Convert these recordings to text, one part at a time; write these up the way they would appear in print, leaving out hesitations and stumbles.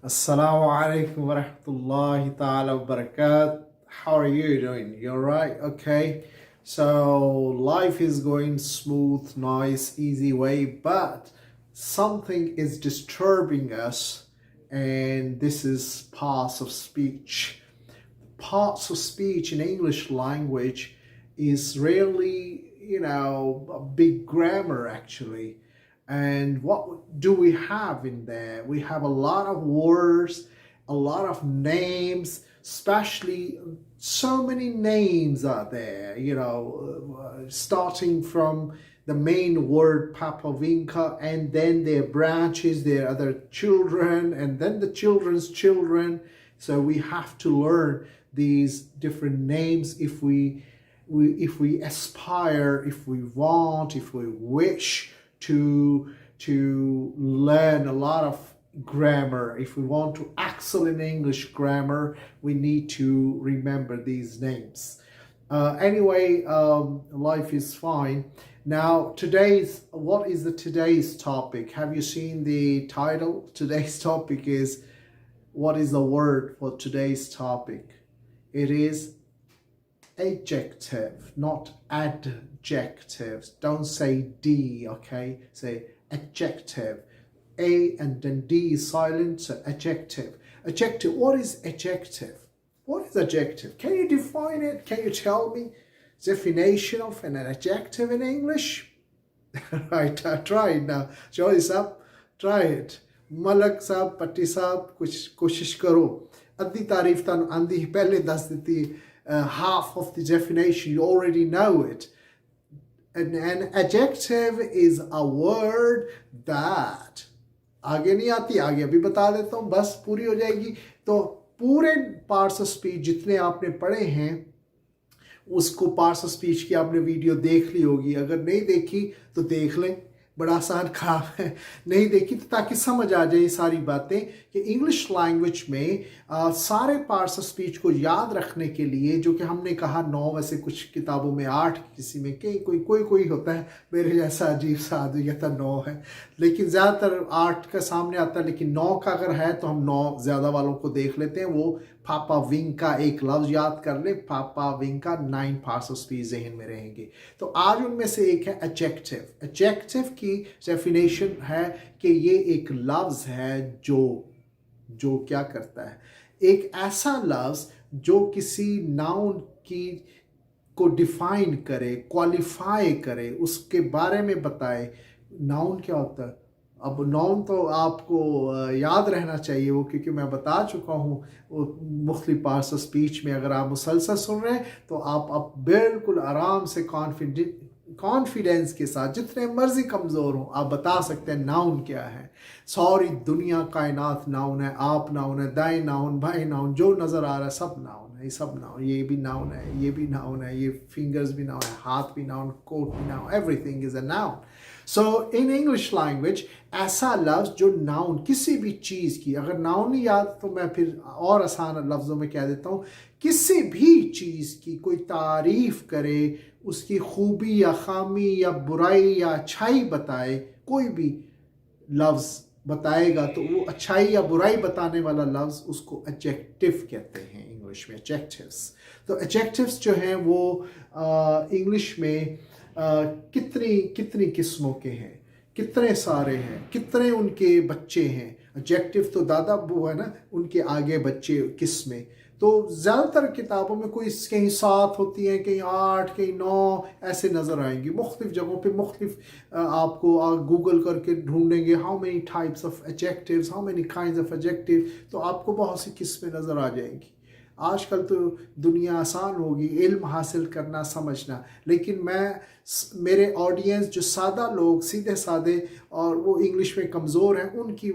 Assalamu alaikum wa rahmatullahi ta'ala wa barakatuh. How are you doing? You alright? Okay. So life is going smooth, nice, easy way, but something is disturbing us, and this is parts of speech. Parts of speech in English language is really, a big grammar actually. And what do we have in there? We have a lot of words, a lot of names, especially so many names are there, starting from the main word Papavinka, and then their branches, their other children, and then the children's children. So we have to learn these different names if we aspire, if we want, if we wish to learn a lot of grammar. If we want to excel in English grammar, we need to remember these names. Anyway, life is fine. Now, what is today's topic? Have you seen the title? Today's topic is, what is the word for today's topic? It is adjective, not adjectives. Don't say D, okay? Say adjective. A and then D is silent, so adjective. Adjective, what is adjective? What is adjective? Can you define it? Can you tell me definition of an adjective in English? Right, try it now. Joy Saab, try it. Malak Saab, Patti Saab, kuch koshish karo. Addi tareef tanu andi pehle das diti. Half of the definition, you already know it. An adjective is a word that, आगे नहीं आती, आगे अभी बता देता हूँ, बस पूरी हो जाएगी. तो पूरे पार्ट्स ऑफ स्पीच जितने आपने पढ़े हैं, उसको पार्ट्स ऑफ स्पीच की आपने वीडियो देख ली होगी. अगर नहीं देखी तो देख लें, बड़ा आसान काम है. नहीं देखी तो ताकि समझ आ जाए सारी बातें कि इंग्लिश लैंग्वेज में सारे पार्ट्स ऑफ स्पीच को याद रखने के लिए, जो कि हमने कहा 9, वैसे कुछ किताबों में 8, किसी में कोई होता है मेरे जैसा अजीब सा आदमी कहता 9 है, लेकिन ज़्यादातर 8 का सामने आता है. लेकिन 9 का अगर है तो हम 9 ज़्यादा वालों को देख लेते हैं. वो पापा विंग का एक लफ्ज़ याद कर ले, पापा विंग का 9 पार्ट्स ऑफ स्पीच जहन में रहेंगे. तो आज उनमें से एक है एडजेक्टिव. एडजेक्टिव की डेफिनेशन है कि ये एक लफ्ज़ है जो क्या करता है, एक ऐसा लफ्ज़ जो किसी नाउन की को डिफाइन करे, क्वालिफाई करे, उसके बारे में बताए. नाउन क्या होता है? अब नाउन तो आपको याद रहना चाहिए वो, क्योंकि मैं बता चुका हूँ मुख्तलिफ पार्ट्स ऑफ स्पीच में. अगर आप मुसलसल सुन रहे हैं तो आप बिल्कुल आराम से कॉन्फिडेंस के साथ, जितने मर्जी कमज़ोर हो, आप बता सकते हैं नाउन क्या है. सारी दुनिया कायनात नाउन है, आप नाउन है, दाएं नाउन, बाएं नाउन, जो नज़र आ रहा है सब नाउन है. ये सब नाउन, ये भी नाउन है, ये भी नाउन है, ये फिंगर्स भी नाउन है, हाथ भी नाउन, कोट भी noun, everything is a noun. So in English language ऐसा लफ्ज़ जो नाउन किसी भी चीज़ की, अगर नाउन नहीं याद तो मैं फिर और आसान लफ्ज़ों में कह देता हूँ, किसी भी चीज़ की कोई तारीफ़ करे, उसकी खूबी या खामी या बुराई या अच्छाई बताए, कोई भी लफ्ज़ बताएगा तो वो अच्छाई या बुराई बताने वाला लफ्ज़ उसको एडजेक्टिव कहते हैं इंग्लिश में, एडजेक्टिव्स. तो एडजेक्टिव्स जो हैं वो इंग्लिश में कितनी किस्मों के हैं, कितने सारे हैं, कितने उनके बच्चे हैं. एडजेक्टिव तो दादा अब्बू है ना, उनके आगे बच्चे किस्में. तो ज़्यादातर किताबों में कोई कहीं 7 होती हैं, कहीं 8, कहीं 9 ऐसे नज़र आएंगी. मुख्तलिफ जगहों पे मुख्तलिफ आपको गूगल करके ढूंढेंगे how many types of adjectives, how many kinds of adjective, तो आपको बहुत सी किस्में नज़र आ जाएंगी. आजकल तो दुनिया आसान होगी इल्म हासिल करना, समझना. लेकिन मेरे ऑडियंस जो सादा लोग, सीधे सादे और वो इंग्लिश में कमज़ोर हैं, उनकी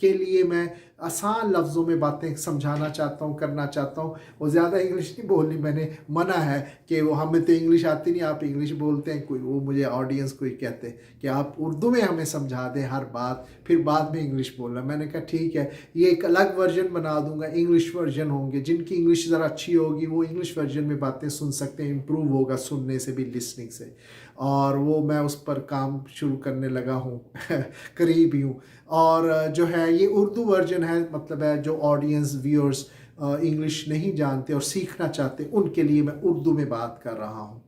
के लिए मैं आसान लफ्ज़ों में बातें समझाना चाहता हूँ, करना चाहता हूँ. वो ज़्यादा इंग्लिश नहीं बोलनी, मैंने मना है कि वो हमें तो इंग्लिश आती नहीं, आप इंग्लिश बोलते हैं. कोई वो मुझे ऑडियंस कोई कहते हैं कि आप उर्दू में हमें समझा दें हर बात, फिर बाद में इंग्लिश बोलना. मैंने कहा ठीक है, ये एक अलग वर्जन बना दूंगा, इंग्लिश वर्जन होंगे. जिनकी इंग्लिश ज़रा अच्छी होगी वो इंग्लिश वर्जन में बातें सुन सकते हैं, इम्प्रूव होगा सुनने से भी, लिसनिंग से। और वो मैं उस पर काम शुरू करने लगा हूँ करीब ही हूँ। और जो है ये उर्दू वर्जन है, मतलब है जो ऑडियंस व्यूअर्स इंग्लिश नहीं जानते और सीखना चाहते उनके लिए मैं उर्दू में बात कर रहा हूँ।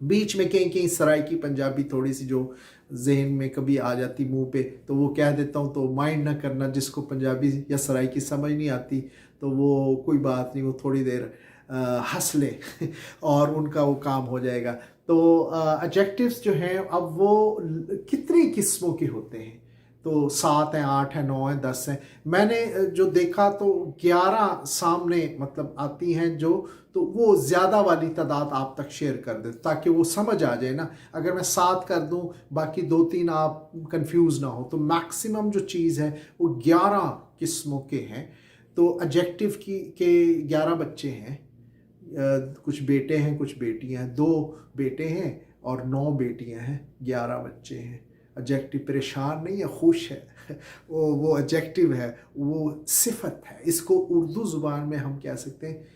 बीच में कहीं कहीं सराइकी पंजाबी थोड़ी सी जो जहन में कभी आ जाती मुंह पे तो वो कह देता हूँ, तो माइंड ना करना। जिसको पंजाबी या सराइकी समझ नहीं आती तो वो कोई बात नहीं, वो थोड़ी देर हंस ले और उनका वो काम हो जाएगा। तो एडजेक्टिव्स जो हैं अब वो कितनी किस्मों के होते हैं, तो 7 हैं, 8 हैं, 9 हैं, 10 हैं। मैंने जो देखा तो 11 सामने मतलब आती हैं जो, तो वो ज़्यादा वाली तादाद आप तक शेयर कर दे ताकि वो समझ आ जाए ना। अगर मैं 7 कर दूं बाकी 2-3 आप कंफ्यूज ना हो, तो मैक्सिमम जो चीज़ है वो 11 किस्मों के हैं। तो एडजेक्टिव के 11 बच्चे हैं, कुछ बेटे हैं कुछ बेटियां हैं, 2 बेटे हैं और 9 बेटियां हैं, 11 बच्चे हैं। एडजेक्टिव परेशान नहीं है, खुश है वो एडजेक्टिव है, वो सिफत है। इसको उर्दू ज़ुबान में हम कह सकते हैं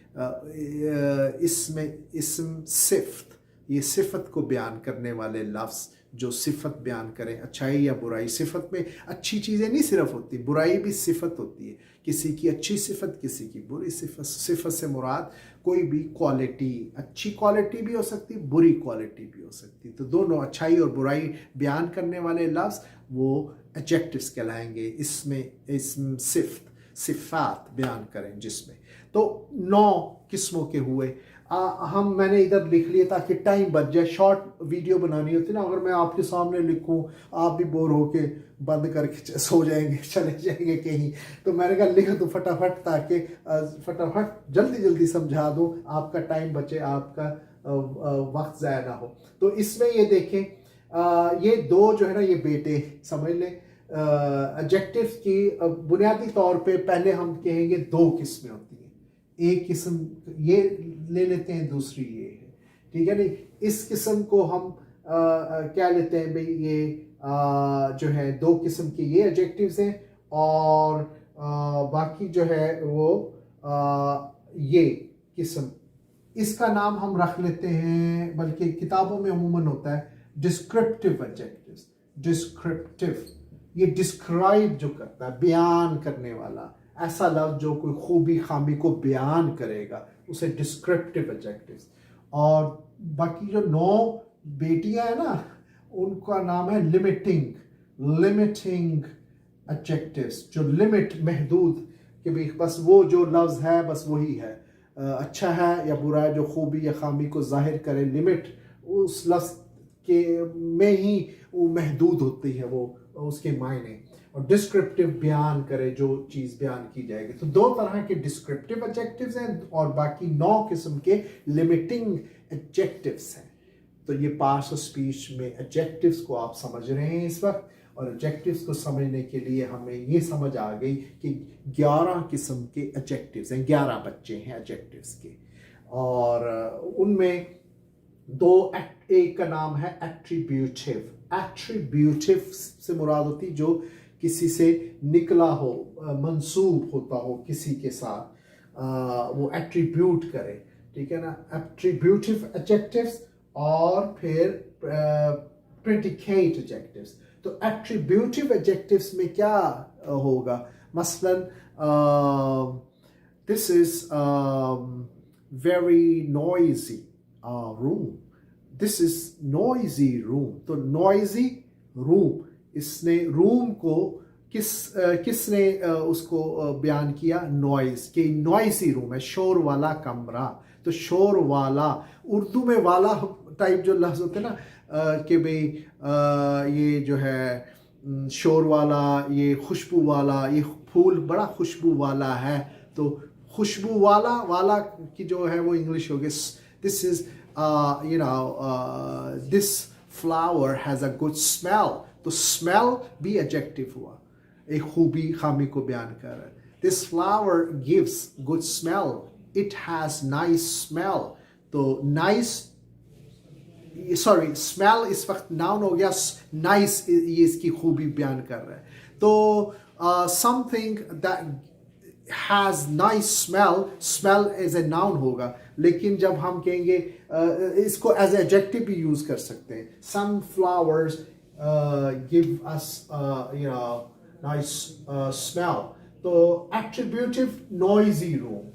इसमें इस्म सिफ़त, ये सिफत को बयान करने वाले लफ्ज़ जो सिफत बयान करें, अच्छाई या बुराई। सिफत में अच्छी चीज़ें नहीं सिर्फ होती, बुराई भी सिफत होती है। किसी की अच्छी सिफत, किसी की बुरी सिफत। सिफत से मुराद कोई भी क्वालिटी, अच्छी क्वालिटी भी हो सकती, बुरी क्वालिटी भी हो सकती। तो दोनों अच्छाई और बुराई बयान करने वाले लफ्ज़ वो एडजेक्टिव्स कहलाएंगे। इसमें इस्म सिफ़त, सिफ़ात बयान करें जिसमें। तो 9 किस्मों के हुए। मैंने इधर लिख लिया ताकि टाइम बच जाए। शॉर्ट वीडियो बनानी होती ना, अगर मैं आपके सामने लिखूं आप भी बोर होके बंद करके सो जाएंगे, चले जाएंगे कहीं। तो मैंने कहा लिख दो फटाफट ताकि फटाफट जल्दी जल्दी समझा दूं, आपका टाइम बचे, आपका वक्त ज़ाया ना हो। तो इसमें ये देखें, ये 2 जो है ना ये बेटे समझ लें। एडजेक्टिव्स की बुनियादी तौर पे पहले हम कहेंगे 2 किस्में होती हैं। एक किस्म ये ले लेते हैं, दूसरी ये है, ठीक है नहीं। इस किस्म को हम क्या लेते हैं भाई, ये जो है 2 किस्म के ये एडजेक्टिव्स हैं और बाकी जो है वो ये किस्म, इसका नाम हम रख लेते हैं, बल्कि किताबों में अमूमन होता है डिस्क्रिप्टिव एडजेक्टिव्स। डिस्क्रिप्टिव ये डिस्क्राइब जो करता है, बयान करने वाला, ऐसा लफ्ज़ जो कोई खूबी खामी को बयान करेगा, उसे डिस्क्रिप्टिव एडजेक्टिव्स। और बाकी जो 9 बेटियां हैं ना, उनका नाम है लिमिटिंग एडजेक्टिव्स। जो लिमिट, महदूद, कि भाई बस वो जो लफ्ज़ है बस वही है, अच्छा है या बुरा है, जो खूबी या खामी को जाहिर करे। लिमिट उस लफ्ज़ के में ही वो महदूद होती है, वो उसके मायने। और डिस्क्रिप्टिव बयान करे जो चीज़ बयान की जाएगी। तो 2 तरह के डिस्क्रिप्टिव एडजेक्टिव्स हैं और बाकी 9 किस्म के लिमिटिंग एडजेक्टिव्स हैं। तो ये पार्ट्स ऑफ स्पीच में एडजेक्टिव्स को आप समझ रहे हैं इस वक्त। और एडजेक्टिव्स को समझने के लिए हमें ये समझ आ गई कि 11 किस्म के एडजेक्टिव्स हैं, 11 बच्चे हैं एडजेक्टिव्स के। और उनमें 2, एक का नाम है एट्रीब्यूटिव। एट्रीब्यूटिव से मुराद होती जो किसी से निकला हो, मंसूब होता हो किसी के साथ, वो एट्रीब्यूट करे, ठीक है ना। एट्रीब्यूटिव एडजेक्टिव्स और फिर प्रेडिकेट एडजेक्टिव्स। तो एट्रीब्यूटिव एडजेक्टिव्स में क्या होगा, मसलन this is very noisy room, this is noisy room. तो नॉइजी रूम, इसने रूम को किसने उसको बयान किया, नॉइज, कि नॉइजी रूम है, शोर वाला कमरा। तो शोर वाला, उर्दू में वाला टाइप जो लफ्ज़ होते हैं ना, कि भाई ये जो है शोर वाला, ये खुशबू वाला, ये फूल बड़ा खुशबू वाला है। तो खुशबू वाला की जो है वो इंग्लिश होगी, this is this flower has a good smell. तो स्मेल भी एडजेक्टिव हुआ, एक खूबी खामी को बयान कर रहा है। This flower gives good smell, it has nice smell. तो नाइस, सॉरी, स्मेल इस वक्त नाउन हो गया, नाइस ये इसकी खूबी बयान कर रहा है। तो something that has nice smell, smell as a noun होगा, लेकिन जब हम कहेंगे इसको एज एडजेक्टिव भी यूज़ कर सकते हैं. Sunflowers give us nice smell. तो एट्रीब्यूटिव नॉइजी रूम.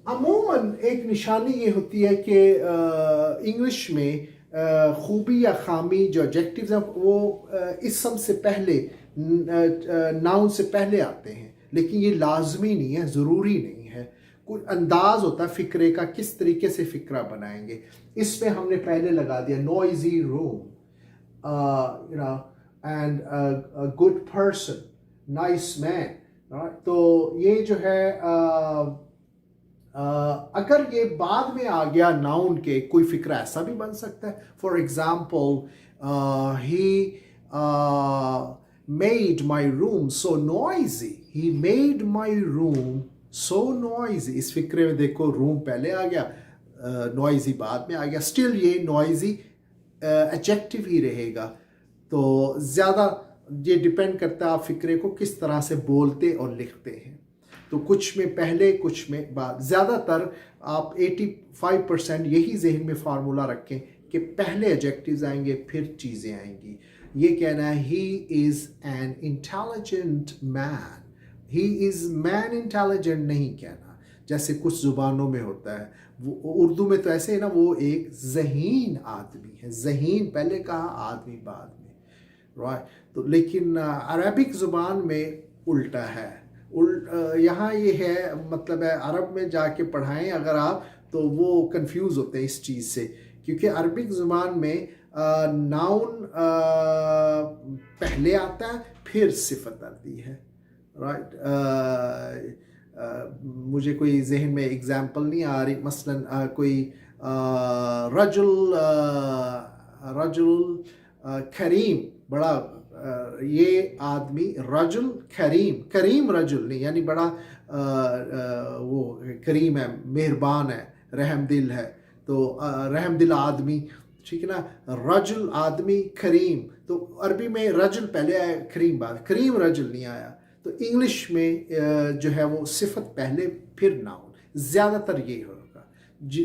अमूमन एक निशानी ये होती है कि इंग्लिश में खूबी या खामी जो एडजेक्टिव्स हैं वो इसम से पहले, नाउन से पहले आते हैं, लेकिन ये लाजमी नहीं है, ज़रूरी नहीं है. कोई अंदाज होता है फ़िक्रे का, किस तरीके से फ़िक्रा बनाएंगे. इसमें हमने पहले लगा दिया noisy room, and good person, nice man. तो ये जो है अगर ये बाद में आ गया नाउन के, कोई फिक्रा ऐसा भी बन सकता है. For example, he made my room so noisy. He made my room so noisy. इस फिक्रे में देखो रूम पहले आ गया, नॉइजी बाद में आ गया. स्टिल ये नॉइजी एडजेक्टिव ही रहेगा. तो ज़्यादा ये डिपेंड करता है आप फिक्रे को किस तरह से बोलते और लिखते हैं. तो कुछ में पहले, कुछ में बाद. ज़्यादातर आप 85% यही जहन में फार्मूला रखें कि पहले एडजेक्टिव्स आएंगे फिर चीज़ें आएंगी. ये कहना है he is an intelligent man. He is man intelligent नहीं कहना, जैसे कुछ ज़ुबानों में होता है. वो उर्दू में तो ऐसे है ना, वो एक ज़हीन आदमी है. ज़हीन पहले कहा, आदमी बाद में, राइट. तो लेकिन अरबिक ज़ुबान में उल्टा है. यहाँ ये है, मतलब है अरब में जाके पढ़ाएं अगर आप, तो वो कंफ्यूज होते हैं इस चीज़ से, क्योंकि अरबिक ज़ुबान में नाउन पहले आता है फिर सिफत आती है, राइट. मुझे कोई जहन में एग्जांपल नहीं आ रही. मसलन कोई रजुल करीम, बड़ा ये आदमी रजुल करीम, करीम रजुल नहीं, यानी बड़ा वो करीम है, मेहरबान है, रहमदिल है. तो रहमदिल आदमी, ठीक है ना. रजुल आदमी, करीम. तो अरबी में रजुल पहले आया, करीम बाद. करीम रजुल नहीं आया. तो इंग्लिश में जो है वो सिफत पहले फिर नाउन. ज़्यादातर ये होगा.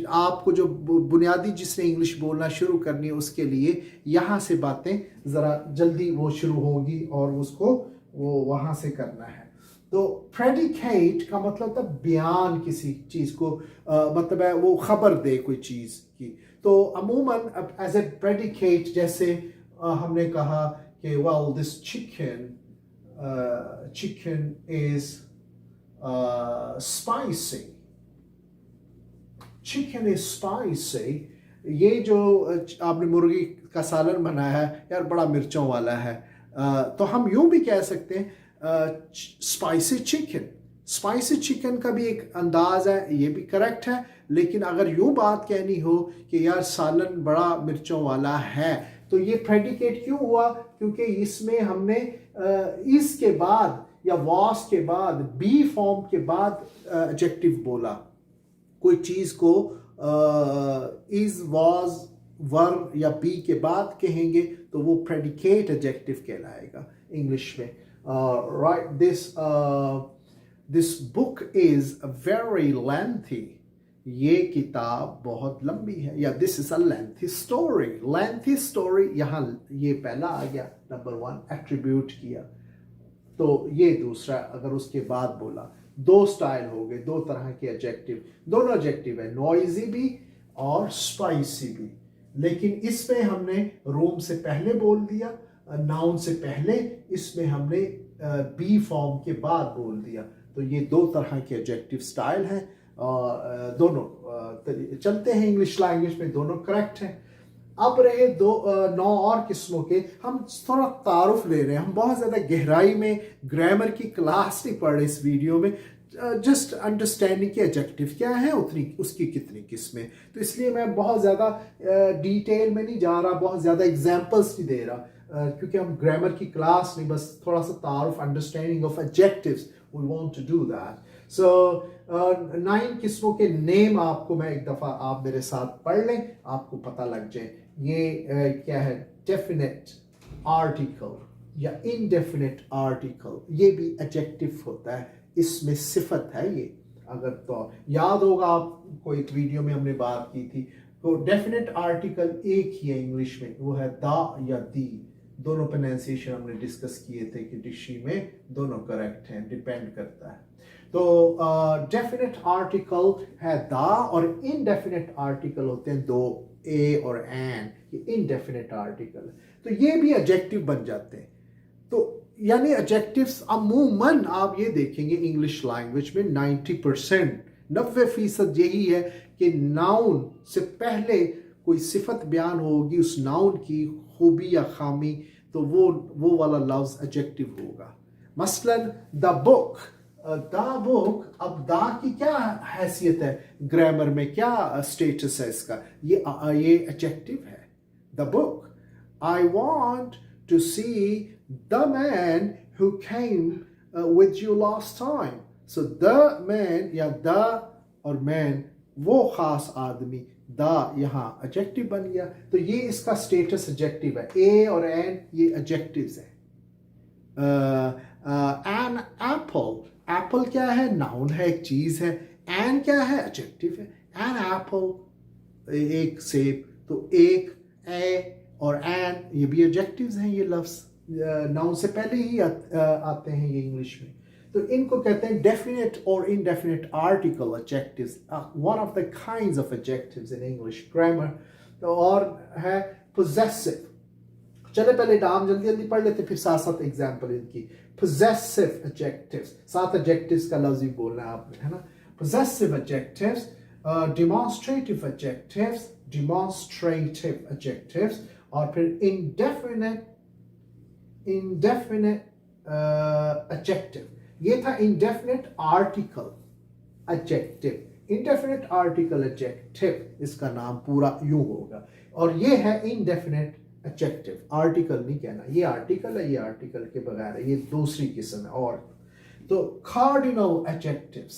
आपको जो बुनियादी जिसने इंग्लिश बोलना शुरू करनी है उसके लिए यहाँ से बातें ज़रा जल्दी वो शुरू होंगी और उसको वो वहाँ से करना है. तो प्रेडिकेट का मतलब था बयान किसी चीज़ को, मतलब है वो खबर दे कोई चीज़ की. तो अमूमन एज ए प्रेडिकेट, जैसे हमने कहा कि well this chicken is spicy. Chicken is spicy. ये जो आपने मुर्गी का सालन बनाया है यार, बड़ा मिर्चों वाला है. तो हम यूं भी कह सकते हैं स्पाइसी चिकन. स्पाइसी चिकन का भी एक अंदाज है, ये भी करेक्ट है. लेकिन अगर यूं बात कहनी हो कि यार सालन बड़ा मिर्चों वाला है, तो ये प्रेडिकेट क्यों हुआ? क्योंकि इसमें हमने इसके बाद या वॉस के बाद, बी फॉर्म के बाद एडजेक्टिव बोला. कोई चीज़ को इज, वॉज, वर या बी के बाद कहेंगे तो वो प्रेडिकेट एडजेक्टिव कहलाएगा इंग्लिश में. Right. This book is very lengthy. ये किताब बहुत लंबी है. या this is a lengthy story. Lengthy story, यहाँ ये पहला आ गया, नंबर 1 एट्रीब्यूट किया. तो ये दूसरा, अगर उसके बाद बोला. दो स्टाइल हो गए, दो तरह के एडजेक्टिव. दोनों एडजेक्टिव है, नॉइजी भी और स्पाइसी भी. लेकिन इसमें हमने रूम से पहले बोल दिया, नाउन से पहले. इसमें हमने बी फॉर्म के बाद बोल दिया. तो ये दो तरह के एडजेक्टिव स्टाइल हैं. दोनों चलते हैं इंग्लिश लैंग्वेज में, दोनों करेक्ट हैं. अब रहे 9 और किस्मों के. हम थोड़ा तारुफ ले रहे हैं, हम बहुत ज़्यादा गहराई में ग्रामर की क्लास नहीं पढ़ रहे इस वीडियो में. जस्ट अंडरस्टैंडिंग के एडजेक्टिव क्या है, उतनी उसकी कितनी किस्में. तो इसलिए मैं बहुत ज़्यादा डिटेल में नहीं जा रहा, बहुत ज़्यादा एग्जांपल्स नहीं दे रहा, क्योंकि हम ग्रामर की क्लास नहीं, बस थोड़ा सा तारुफ, understanding of adjectives. We want to do that. So 9 किस्मों के नेम आपको मैं एक दफ़ा आप मेरे साथ पढ़ लें, आपको पता लग जाए. ये क्या है? डेफिनेट आर्टिकल, या indefinite article, ये भी adjective होता है, इसमें सिफत है ये। अगर तो याद होगा आपको एक वीडियो में हमने बात की थी, तो डेफिनेट आर्टिकल एक ही है इंग्लिश में, वो है दा या दी। दोनों प्रोनाउंसिएशन हमने डिस्कस किए थे कि डिक्शनरी में दोनों करेक्ट हैं, डिपेंड करता है। तो डेफिनेट आर्टिकल है दा और इनडेफिनेट आर्टिकल होते हैं दो, ए और एन, ये इनडेफिनेट आर्टिकल। तो ये भी एडजेक्टिव बन जाते हैं। तो यानी एडजेक्टिव्स अमूमन आप ये देखेंगे इंग्लिश लैंग्वेज में 90%, 90% यही है कि नाउन से पहले कोई सिफत बयान होगी, उस नाउन की खूबी या खामी, तो वो वाला लफ्ज एडजेक्टिव होगा। मसलन द बुक, द बुक, अब दा की क्या हैसियत है ग्रामर में, क्या स्टेटस है इसका, ये एडजेक्टिव है। The book, I want to see the man who came with you last time. So the man या the और man वो खास आदमी, दा यहाँ एडजेक्टिव बन गया। तो ये इसका स्टेटस एडजेक्टिव है। ए और एन ये एडजेक्टिव्स है। एन एप्पल, एप्पल क्या है, नाउन है, एक चीज है। एन क्या है, एडजेक्टिव है। एन एप्पल, एक सेब। तो एक, ए और एन ये भी एडजेक्टिव्स हैं। ये लफ्ज नाउन से पहले ही आते हैं ये इंग्लिश में। तो इनको कहते हैं डेफिनेट और indefinite article adjectives, one of the kinds of adjectives in English grammar. तो और है पोजेसिव। चले पहले नाम जल्दी जल्दी पढ़ लेते, फिर साथ साथ एग्जांपल इनकी। पोजेसिव एडजेक्टिव्स, साथ एडजेक्टिव्स का लफ्ज ही बोलना है आपने, है ना। Possessive adjectives, demonstrative adjectives, demonstrative adjectives, और फिर indefinite adjective। ये था indefinite article adjective, indefinite article adjective, इसका नाम पूरा यूं होगा। और ये है indefinite adjective, article नहीं कहना, ये article है, ये article के बगैर है, ये दूसरी किस्म है। और तो cardinal adjectives,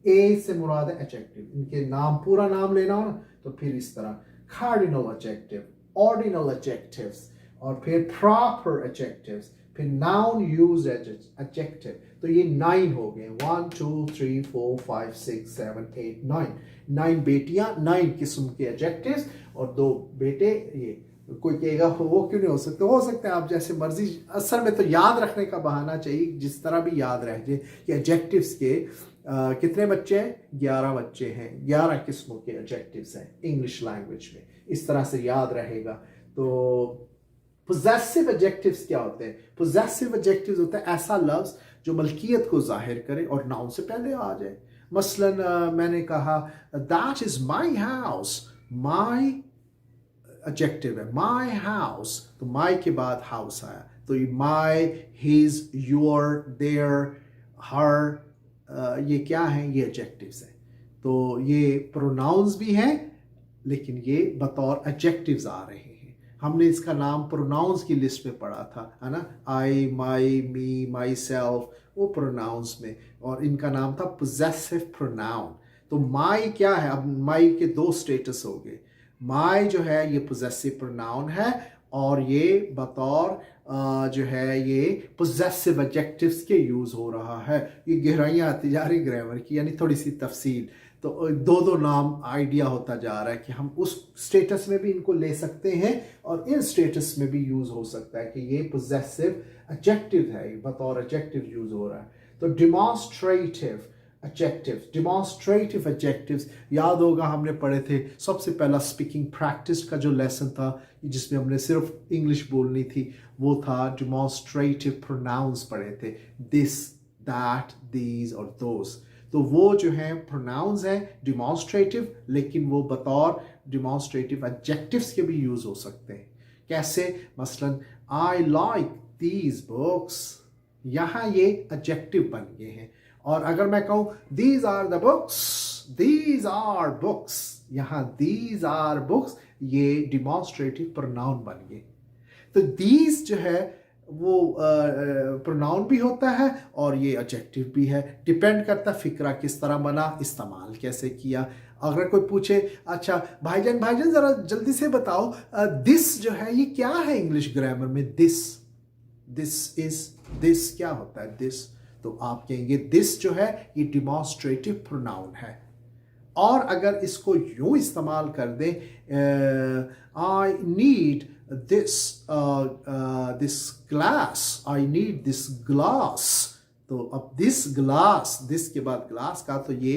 ए से मुराद है adjective, इनके नाम पूरा नाम लेना हो ना तो फिर इस तरह cardinal adjective, ordinal adjectives, और फिर proper adjectives, फिर noun used adjective। तो ये 9 हो गए, 1 2 3 4 5 6 7 8 9, 9 बेटियां, 9 किस्म के adjectives और 2 बेटे। ये कोई कहेगा वो क्यों नहीं हो सकते, हो सकते हैं, आप जैसे मर्जी। असल में तो याद रखने का बहाना चाहिए, जिस तरह भी याद रह जाए कि एडजेक्टिव्स के कितने बच्चे हैं, 11 बच्चे हैं, 11 किस्मों के एडजेक्टिव्स हैं इंग्लिश लैंग्वेज में, इस तरह से याद रहेगा। तो पोजेसिव एडजेक्टिव्स क्या होते हैं? पोजेसिव एडजेक्टिव्स होता है ऐसा लफ्ज जो मलकियत को जाहिर करे और नाउन से पहले आ जाए। मसलन मैंने कहा that is my house, my adjective है, माई हाउस, तो माई के बाद हाउस आया, तो माई, हिज, योर, देयर, हर, ये क्या है, ये एडजेक्टिव्स हैं। तो ये प्रोनाउंस भी हैं लेकिन ये बतौर एडजेक्टिव्स आ रहे हैं। हमने इसका नाम प्रोनाउंस की लिस्ट में पढ़ा था, है ना, आई, माई, मी, माई सेल्फ, वो प्रोनाउंस में, और इनका नाम था पोजेसिव प्रोनाउन। तो माई क्या है, अब माई के 2 स्टेटस हो गए। माई जो है ये पोजेसिव प्रोनाउन है और ये बतौर जो है ये पोजेसिव एडजेक्टिव्स के यूज़ हो रहा है। ये गहराइयाँ आती जा रही ग्रामर की, यानी थोड़ी सी तफसील। तो 2 नाम आइडिया होता जा रहा है कि हम उस स्टेटस में भी इनको ले सकते हैं और इन स्टेटस में भी यूज़ हो सकता है कि ये पोजेसिव एडजेक्टिव है, बतौर एडजेक्टिव यूज़ हो रहा है। तो डेमोन्स्ट्रेटिव एडजेक्टिव्स, डेमोन्स्ट्रेटिव एडजेक्टिव्स याद होगा हमने पढ़े थे, सबसे पहला स्पीकिंग प्रैक्टिस का जो लेसन था जिसमें हमने सिर्फ इंग्लिश बोलनी थी, वो था डेमोन्स्ट्रेटिव प्रोनाउंस पढ़े थे, दिस, दैट, दीज और दोस। तो वो जो है प्रोनाउंस हैं डेमोन्स्ट्रेटिव, लेकिन वो बतौर डेमोन्स्ट्रेटिव एडजेक्टिव्स के भी यूज़ हो सकते हैं। कैसे? मसलन आई लाइक दीज बुक्स, यहाँ ये एडजेक्टिव बन गए हैं। और अगर मैं कहूँ these are the books, these are books, यहाँ दीज आर बुक्स, ये डेमोन्स्ट्रेटिव प्रोनाउन बन गए। तो दीज जो है वो प्रोनाउन भी होता है और ये एडजेक्टिव भी है, डिपेंड करता फिक्रा किस तरह बना, इस्तेमाल कैसे किया। अगर कोई पूछे अच्छा भाईजान ज़रा जल्दी से बताओ दिस जो है ये क्या है इंग्लिश ग्रामर में, दिस, दिस इज, दिस क्या होता है, दिस, तो आप कहेंगे दिस जो है ये डिमॉन्स्ट्रेटिव प्रोनाउन है। और अगर इसको यूं इस्तेमाल कर दें, I need this this glass, I need this glass, तो अब दिस ग्लास, दिस के बाद ग्लास का, तो ये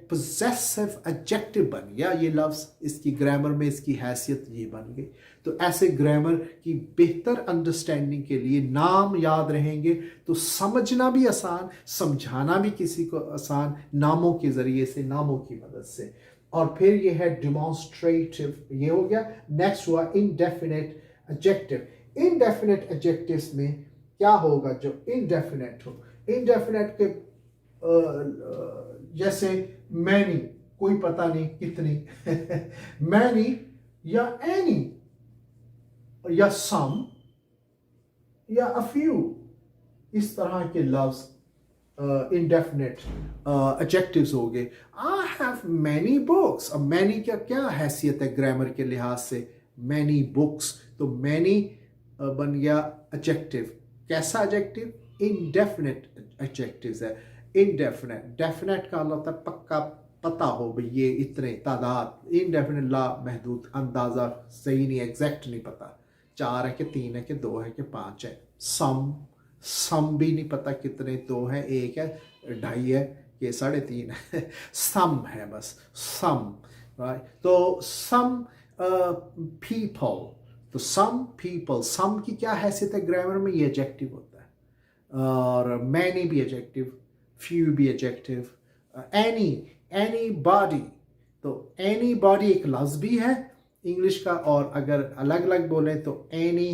पोजेसिव एडजेक्टिव बन गया ये लफ्ज़, इसकी ग्रामर में इसकी हैसियत ये बन गई। तो ऐसे ग्रामर की बेहतर अंडरस्टैंडिंग के लिए नाम याद रहेंगे तो समझना भी आसान, समझाना भी किसी को आसान, नामों के ज़रिए से, नामों की मदद से। और फिर ये है डिमॉन्स्ट्रेटिव, ये हो गया। नेक्स्ट हुआ इनडेफिनेट एडजेक्टिव। इनडेफिनेट एडजेक्टिव्स में क्या होगा, जो इनडेफिनेट हो, इनडेफिनेट के जैसे मैनी, कोई पता नहीं कितनी मैनी या एनी या सम या अ फ्यू, इस तरह के लफ्ज इनडेफिनेट एडजेक्टिव्स हो गए। आई हैव मैनी बुक्स, अब मैनी क्या क्या हैसियत है ग्रामर के लिहाज से, मैनी बुक्स, तो मैनी बन गया एडजेक्टिव। कैसा एडजेक्टिव, इनडेफिनेट एडजेक्टिव्स है। इनडेफिनेट, डेफिनेट का होता है पक्का, पता हो भाई ये इतने तादाद, इनडेफिनेट ला महदूद, अंदाज़ा सही नहीं, एग्जैक्ट नहीं पता, 4 है कि 3 है कि 2 है कि 5 है। सम, सम भी नहीं पता कितने, 2 है, 1 है, 2.5 है, ये 3.5 है सम है बस, सम, राइट। तो सम पीपल, तो सम पीपल, सम की क्या हैसियत है ग्रामर में, ये एडजेक्टिव होता है। और मैनी भी एडजेक्टिव, फ्यू भी एडजेक्टिव, एनी, एनी बॉडी, तो एनी बॉडी एक लफ्ज़ भी है इंग्लिश का, और अगर अलग अलग बोले तो एनी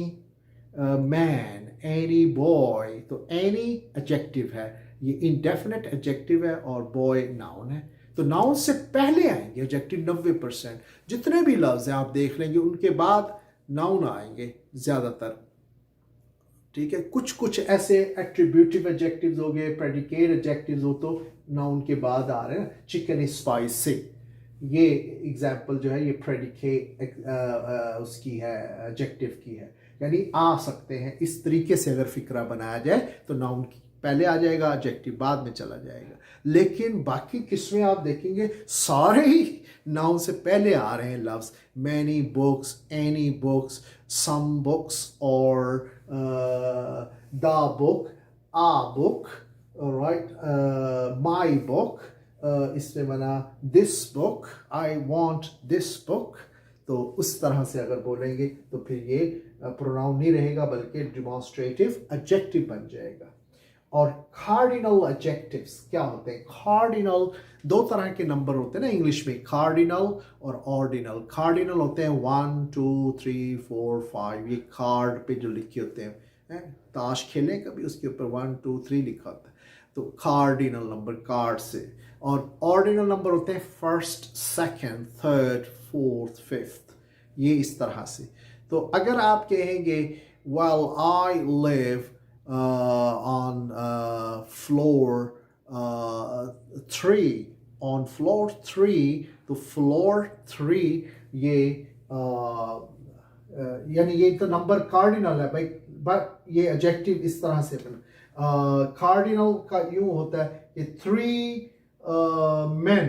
मैन, एनी बॉय, तो एनी एडजेक्टिव है, ये इनडेफिनेट एडजेक्टिव है, और बॉय नाउन है। तो नाउन से पहले आएंगे एडजेक्टिव 90%, जितने भी लफ्ज़ हैं आप देख लेंगे उनके बाद नाउन आएंगे ज़्यादातर, ठीक है। कुछ कुछ ऐसे एट्रीब्यूटिव एडजेक्टिव्स हो गए, प्रेडिकेट एडजेक्टिव्स हो तो नाउन के बाद आ रहे हैं। चिकन इज स्पाइसी, ये एग्जाम्पल जो है ये प्रेडिकेट उसकी है, एडजेक्टिव की है, यानी आ सकते हैं। इस तरीके से अगर फिक्रा बनाया जाए तो नाउन पहले आ जाएगा, एडजेक्टिव बाद में चला जाएगा। लेकिन बाकी किस्में आप देखेंगे सारे ही नाउन से पहले आ रहे हैं लफ्ज़, many books, any books, some books, और the book, a book, right, my book, इसमें बना this book, I want this book. तो उस तरह से अगर बोलेंगे तो फिर ये प्रोनाउन नहीं रहेगा बल्कि डिमॉन्स्ट्रेटिव एडजेक्टिव बन जाएगा। और कार्डिनल एडजेक्टिव्स क्या होते हैं, कार्डिनल, 2 तरह के नंबर होते हैं ना इंग्लिश में, कार्डिनल और ऑर्डिनल। कार्डिनल होते हैं 1 2 3 4 5, ये कार्ड पे जो लिखे होते हैं, ताश खेलें कभी उसके ऊपर 1 2 3 लिखा होता है, तो कार्डिनल नंबर कार्ड से। और ऑर्डिनल नंबर होते हैं 1st, 2nd, 3rd, 4th, 5th, ये इस तरह से। तो अगर आप कहेंगे well I live on floor 3, on floor 3, तो floor 3 ये यानी ये तो नंबर कार्डिनल है भाई, बट ये एडजेक्टिव इस तरह से बना। कार्डिनल का यूं होता है कि 3 men,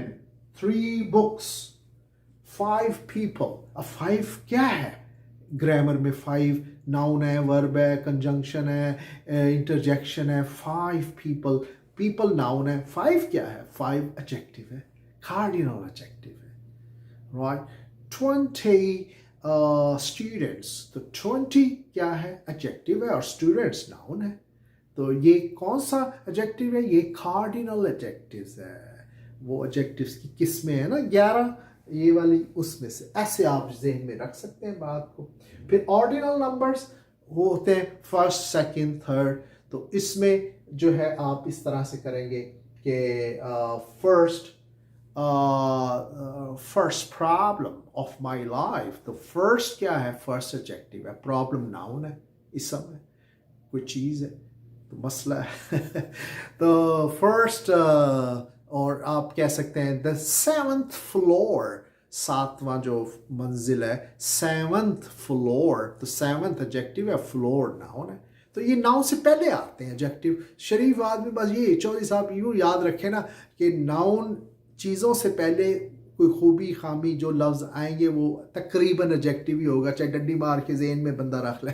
3 books, 5 people। अब 5 क्या है ग्रामर में, 5 नाउन है, वर्ब है, कंजंक्शन है, इंटरजेक्शन है। 5 people, people नाउन है, 5 क्या है, 5 एडजेक्टिव है, कार्डिनल एडजेक्टिव है, राइट। 20 स्टूडेंट्स, तो 20 क्या है, एडजेक्टिव है, और स्टूडेंट्स नाउन है। तो ये कौन सा एडजेक्टिव है, ये कार्डिनल एडजेक्टिव्स है। वो एडजेक्टिव्स की किस्में है ना 11, ये वाली उसमें से, ऐसे आप जहन में रख सकते हैं बात को। फिर ऑर्डिनल नंबर्स वो होते हैं 1st, 2nd, 3rd। तो इसमें जो है आप इस तरह से करेंगे कि first problem of my life, तो फर्स्ट क्या है, फर्स्ट एडजेक्टिव है, प्रॉब्लम नाउन है, इस समय कोई चीज़ है तो मसला है तो फर्स्ट, और आप कह सकते हैं द 7th फ्लोर, 7वां जो मंजिल है, 7th फ्लोर, तो 7th एडजेक्टिव है, फ्लोर नाउन है। तो ये नाउन से पहले आते हैं एडजेक्टिव। शरीफ आदमी बस ये चौधरी साहब यूँ याद रखें ना कि नाउन चीज़ों से पहले कोई खूबी खामी जो लफ्ज़ आएंगे वो तकरीबन एडजेक्टिव ही होगा, चाहे डंडी मार के ज़हन में बंदा रख ले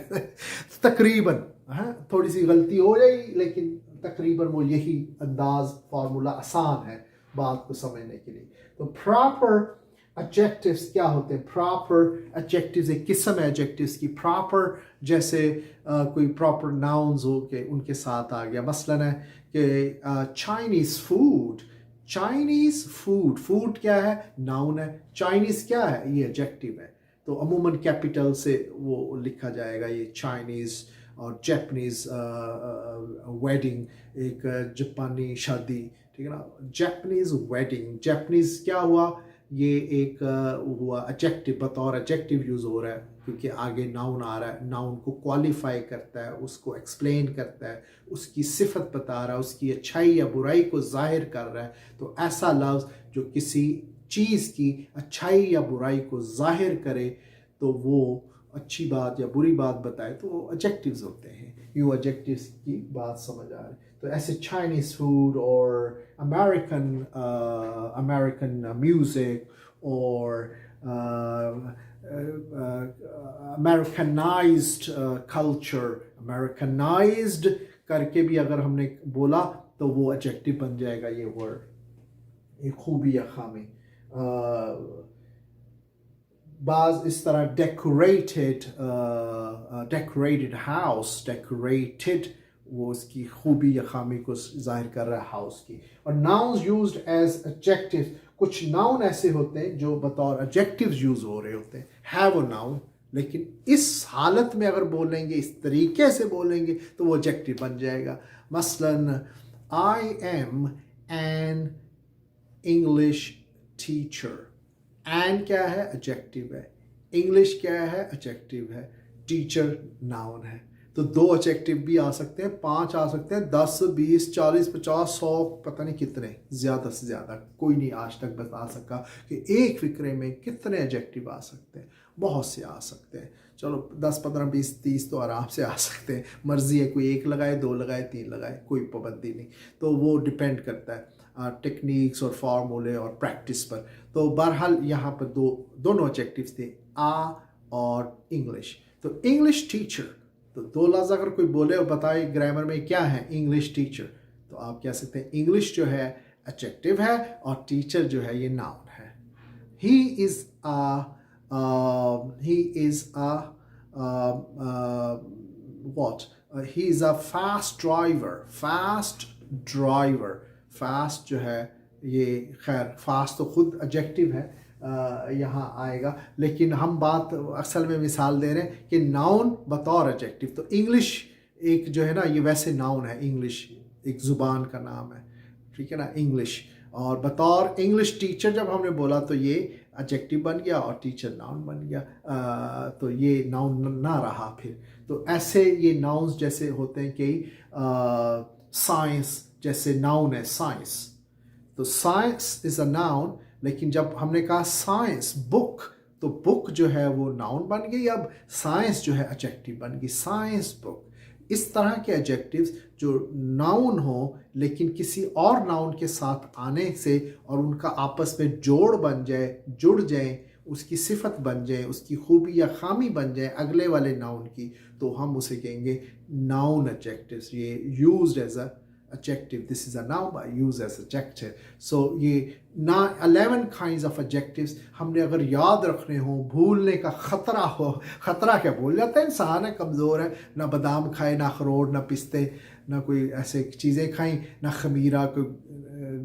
तकरीबन, हाँ थोड़ी सी गलती हो जाएगी लेकिन तकरीबन वो यही अंदाज फार्मूला आसान है बात को समझने के लिए। तो प्रॉपर एडजेक्टिव्स क्या होते हैं? प्रॉपर एडजेक्टिव्स एक किस्म है एडजेक्टिव्स की। प्रॉपर जैसे कोई प्रॉपर नाउन्स हो के उनके साथ आ गया, मसलन है कि Chinese food. Chinese food, food क्या है? नाउन है। चाइनीज़ क्या है? ये एडजेक्टिव है। तो अमूमन कैपिटल से वो लिखा जाएगा ये चाइनीज़। और जैपनीज़ वेडिंग, एक जापानी शादी, ठीक है ना, जैपनीज़ वेडिंग। जैपनीज़ क्या हुआ? ये एक हुआ एडजेक्टिव, बतौर एडजेक्टिव यूज़ हो रहा है क्योंकि आगे नाउन आ रहा है। नाउन को क्वालिफाई करता है, उसको एक्सप्लेन करता है, उसकी सिफत बता रहा है, उसकी अच्छाई या बुराई को जाहिर कर रहा है। तो ऐसा लफ्ज़ जो किसी चीज़ की अच्छाई या बुराई को जाहिर करे तो वो अच्छी बात या बुरी बात बताए तो वो एडजेक्टिव्स होते हैं। यूँ एडजेक्टिव्स की बात समझ आ रही है। तो ऐसे चाइनीज़ फूड और अमेरिकन म्यूज़िक और अमेरिकनाइज्ड कल्चर, अमेरिकनाइज्ड करके भी अगर हमने बोला तो वो एडजेक्टिव बन जाएगा ये वर्ड। ये खूबी या खामी। बाज़ इस तरह डेकोरेटेड, डेकोरेटेड हाउस, डेकोरेटेड वो उसकी खूबी या खामी को जाहिर कर रहा है हाउस की। और नाउन्स यूज्ड एज एडजेक्टिव्स, कुछ नाउन ऐसे होते हैं जो बतौर एडजेक्टिव्स यूज़ हो रहे होते हैं, है वो नाउन, लेकिन इस हालत में अगर बोलेंगे, इस तरीके से बोलेंगे तो वो एडजेक्टिव बन जाएगा। मसलन I am an English teacher. And क्या है? एडजेक्टिव है। इंग्लिश क्या है? एडजेक्टिव है। टीचर नाउन है। तो 2 एडजेक्टिव भी आ सकते हैं, 5 आ सकते हैं, 10, 20, 40, 50, 100, पता नहीं कितने, ज़्यादा से ज़्यादा कोई नहीं आज तक बता सका कि एक फिक्रे में कितने एडजेक्टिव आ सकते हैं। बहुत से आ सकते हैं। चलो 10, 15, 20, 30 तो आराम से आ सकते हैं। मर्ज़ी है, कोई 1 लगाए, 2 लगाए, 3 लगाए, कोई पाबंदी नहीं। तो वो डिपेंड करता है टेक्निक्स और फार्मूले और प्रैक्टिस पर। तो बहरहाल यहाँ पर दोनों एडजेक्टिव्स थे, आ और इंग्लिश। तो इंग्लिश टीचर, तो 2 लफ्ज़ अगर कोई बोले और बताए ग्रामर में क्या है इंग्लिश टीचर, तो आप कह सकते हैं इंग्लिश जो है एडजेक्टिव है और टीचर जो है ये नाउन है। He is a fast driver। Fast driver, fast जो है ये, खैर फास्ट तो खुद एडजेक्टिव है, यहाँ आएगा, लेकिन हम बात असल में मिसाल दे रहे हैं कि नाउन बतौर एडजेक्टिव। तो इंग्लिश एक जो है ना ये वैसे नाउन है, इंग्लिश एक ज़ुबान का नाम है, ठीक है ना, इंग्लिश। और बतौर इंग्लिश टीचर जब हमने बोला तो ये एडजेक्टिव बन गया और टीचर नाउन बन गया, तो ये नाउन ना रहा फिर। तो ऐसे ये नाउन्स जैसे होते हैं कि साइंस जैसे नाउन है साइंस, तो साइंस इज़ अ नाउन, लेकिन जब हमने कहा साइंस बुक, तो बुक जो है वो नाउन बन गई, अब साइंस जो है एडजेक्टिव बन गई, साइंस बुक। इस तरह के एडजेक्टिव्स जो नाउन हो लेकिन किसी और नाउन के साथ आने से और उनका आपस में जोड़ बन जाए, जुड़ जाए, उसकी सिफत बन जाए, उसकी खूबी या खामी बन जाए अगले वाले नाउन की, तो हम उसे कहेंगे नाउन एडजेक्टिव्स। ये used as a adjective, this is a noun but used as adjective. So ये 11 kinds of adjectives हमने अगर याद रखने हो, भूलने का ख़तरा हो, ख़तरा क्या, भूल जाता है इंसान है, कमज़ोर है, ना बादाम खाए, ना अखरोट, ना पिस्ते, ना कोई ऐसे चीज़ें खाई, ना खमीरा, कोई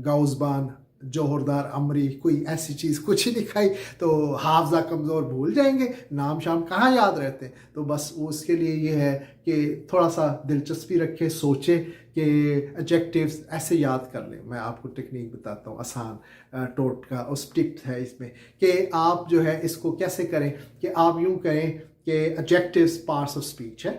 गाउज़बान, जोहरदार, अमरी, कोई ऐसी चीज़ कुछ ही नहीं खाई, तो हाफजा कमज़ोर, भूल जाएंगे, नाम शाम कहाँ याद रहते हैं। तो बस उसके लिए ये है कि थोड़ा सा दिलचस्पी रखे, सोचे कि एडजेक्टिव्स ऐसे याद कर लें। मैं आपको टेक्निक बताता हूँ, आसान टोटका और टिप्स है इसमें, कि आप जो है इसको कैसे करें कि आप यूँ करें कि एडजेक्टिव्स पार्ट्स ऑफ स्पीच है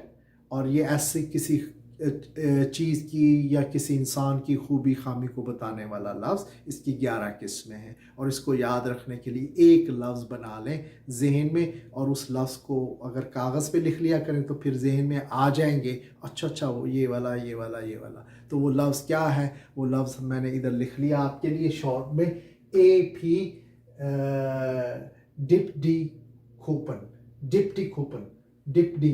और ये ऐसे किसी चीज़ की या किसी इंसान की खूबी खामी को बताने वाला लफ्ज़। इसकी 11 किस्में हैं और इसको याद रखने के लिए एक लफ्ज़ बना लें जहन में और उस लफ्ज़ को अगर कागज़ पे लिख लिया करें तो फिर जहन में आ जाएंगे। अच्छा वो ये वाला ये वाला ये वाला। तो वो लफ्ज़ क्या है? वो लफ्ज़ मैंने इधर लिख लिया आपके लिए शॉर्ट में, AP deputy coupon, deputy coupon, deputy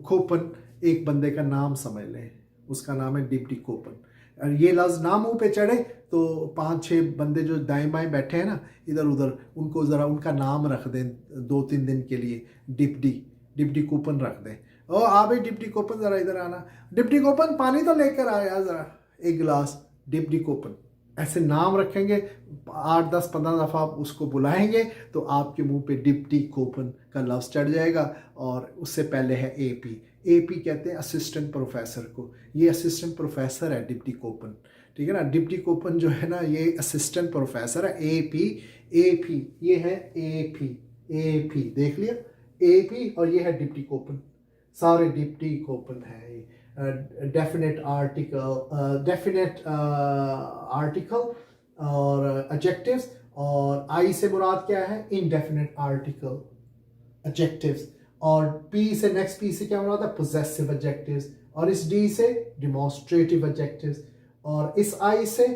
coupon. एक बंदे का नाम समझ लें, उसका नाम है डिप्टी कूपन। और ये लफ्ज़ ना मुँह पे चढ़े तो 5-6 बंदे जो दाएं बाएं बैठे हैं ना इधर उधर, उनको ज़रा उनका नाम रख दें 2-3 दिन के लिए, डिप्टी कूपन रख दें। ओ आ भाई डिप्टी कूपन ज़रा इधर आना, डिप्टी कूपन पानी तो लेकर आया ज़रा एक गिलास, डिप्टी कूपन। ऐसे नाम रखेंगे, 8-10-15 दफ़ा आप उसको बुलाएंगे तो आपके मुंह पे डिप्टी कूपन का लफ्ज़ चढ़ जाएगा। और उससे पहले है AP कहते हैं असिस्टेंट प्रोफेसर को। ये असिस्टेंट प्रोफेसर है डिप्टी कूपन, ठीक है ना। डिप्टी कूपन जो है ना ये असिस्टेंट प्रोफेसर है। AP ये है AP देख लिया, AP और ये है डिप्टी कूपन। सारे डिप्टी कूपन है। डेफिनेट आर्टिकल और एडजेक्टिव्स। और आई से मुराद क्या है? Indefinite article adjectives. और P से नेक्स्ट P से क्या मुराद है? Possessive adjectives. और इस D से डिमॉन्स्ट्रेटिव एडजेक्टिव्स। और इस I से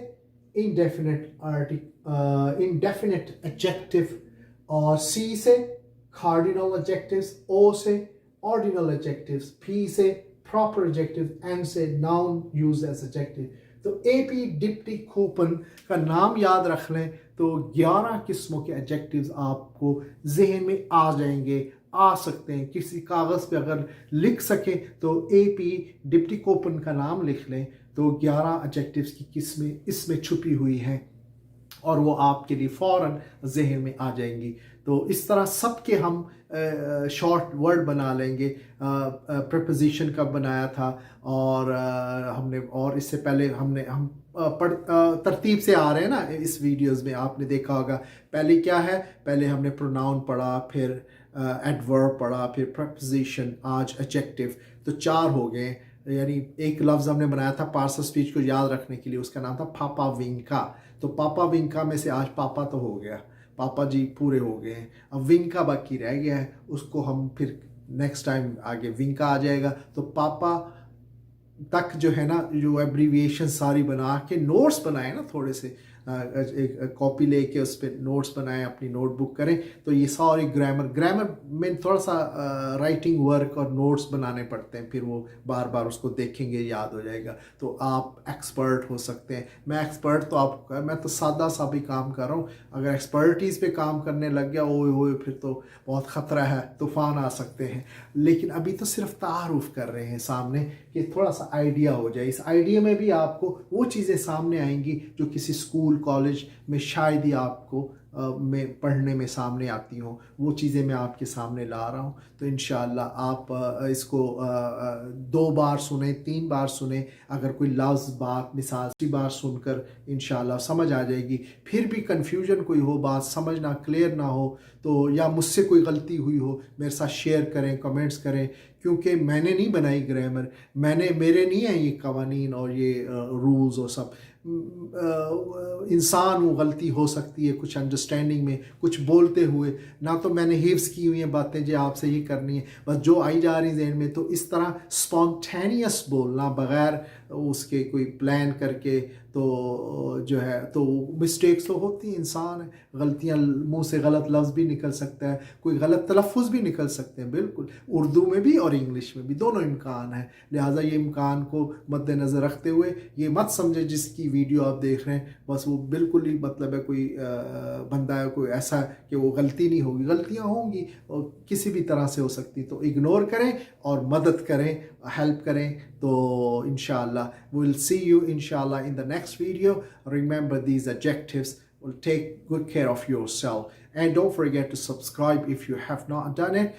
इनडेफिनेट एडजेक्टिव। और C से कार्डिनल एडजेक्टिव्स। O से ऑर्डिनल एडजेक्टिव्स। P से प्रॉपर एडजेक्टिव। N से नाउन यूज एज एडजेक्टिव। तो AP डिप्टी कूपन का नाम याद रख लें तो 11 किस्मों के एडजेक्टिव्स आपको जहन में आ जाएंगे, आ सकते हैं। किसी कागज़ पे अगर लिख सके तो AP डिप्टी कूपन का नाम लिख लें तो 11 एडजेक्टिव्स की किस्में इसमें छुपी हुई हैं और वो आपके लिए फ़ौरन जहन में आ जाएंगी। तो इस तरह सबके हम शॉर्ट वर्ड बना लेंगे। प्रपोजिशन का बनाया था और हमने, और इससे पहले हम तरतीब से आ रहे हैं ना इस वीडियोस में, आपने देखा होगा। पहले क्या है? पहले हमने प्रोनाउन पढ़ा, फिर एडवर्ब पढ़ा, फिर प्रपोजिशन, आज एडजेक्टिव। तो 4 हो गए। यानी एक लफ्ज़ हमने बनाया था पार्ट्स ऑफ स्पीच को याद रखने के लिए, उसका नाम था पापा विंका। तो पापा विंका में से आज पापा तो हो गया, पापा जी पूरे हो गए हैं। अब विंका बाकी रह गया है, उसको हम फिर नेक्स्ट टाइम आगे विंका आ जाएगा। तो पापा तक जो है ना, जो एब्रीविएशन सारी बना के नोट्स बनाए ना, थोड़े से एक कॉपी लेके उस पर नोट्स बनाएं, अपनी नोटबुक करें। तो ये सारी ग्रामर में थोड़ा सा राइटिंग वर्क और नोट्स बनाने पड़ते हैं, फिर वो बार बार उसको देखेंगे, याद हो जाएगा। तो आप एक्सपर्ट हो सकते हैं। मैं एक्सपर्ट तो मैं तो सादा सा भी काम कर रहा हूँ। अगर एक्सपर्टीज़ पे काम करने लग गया ओए फिर तो बहुत ख़तरा है, तूफ़ान आ सकते हैं। लेकिन अभी तो सिर्फ तारुफ कर रहे हैं सामने कि थोड़ा सा आइडिया हो जाए। इस आइडिया में भी आपको वो चीज़ें सामने आएंगी जो किसी स्कूल कॉलेज में शायद ही आपको में पढ़ने में सामने आती हों। वो चीज़ें मैं आपके सामने ला रहा हूँ। तो इंशाअल्लाह आप इसको 2 बार सुने, 3 बार सुने। अगर कोई लफ्ज़ बात मिसाल 3 बार सुनकर इंशाअल्लाह समझ आ जाएगी। फिर भी कन्फ्यूजन कोई हो, बात समझना क्लियर ना हो तो, या मुझसे कोई गलती हुई हो, मेरे साथ शेयर करें, कमेंट्स करें। क्योंकि मैंने नहीं बनाई ग्रामर, मेरे नहीं है ये कवानीन और ये रूल्स और सब। इंसान वो गलती हो सकती है कुछ अंडरस्टैंडिंग में, कुछ बोलते हुए। ना तो मैंने हिफ्स की हुई हैं बातें जो आपसे ये करनी है, बस जो आई जा रही जहन में। तो इस तरह स्पॉन्टेनियस बोलना बग़ैर उसके कोई प्लान करके तो जो है, तो मिस्टेक्स तो होती हैं, इंसान है, गलतियाँ, मुंह से गलत लफ्ज़ भी निकल सकता है, कोई गलत तलफ़ुज़ भी निकल सकते हैं। बिल्कुल, उर्दू में भी और इंग्लिश में भी दोनों इम्कान है। लिहाजा ये इम्कान को मद्देनज़र रखते हुए ये मत समझे जिसकी वीडियो आप देख रहे हैं बस वो बिल्कुल ही मतलब है कोई बंदा है कोई ऐसा कि वो गलती नहीं होगी। गलतियाँ होंगी और किसी भी तरह से हो सकती, तो इग्नोर करें और मदद करें, हेल्प करें। तो इंशाअल्लाह we'll see you inshallah in the next video. Remember these adjectives. Will take good care of yourself, and don't forget to subscribe if you have not done it.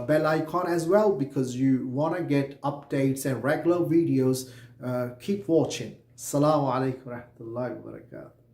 Bell icon as well, because you want to get updates and regular videos. Keep watching. Assalamu alaikum wa rahmatullahi wa barakatuh.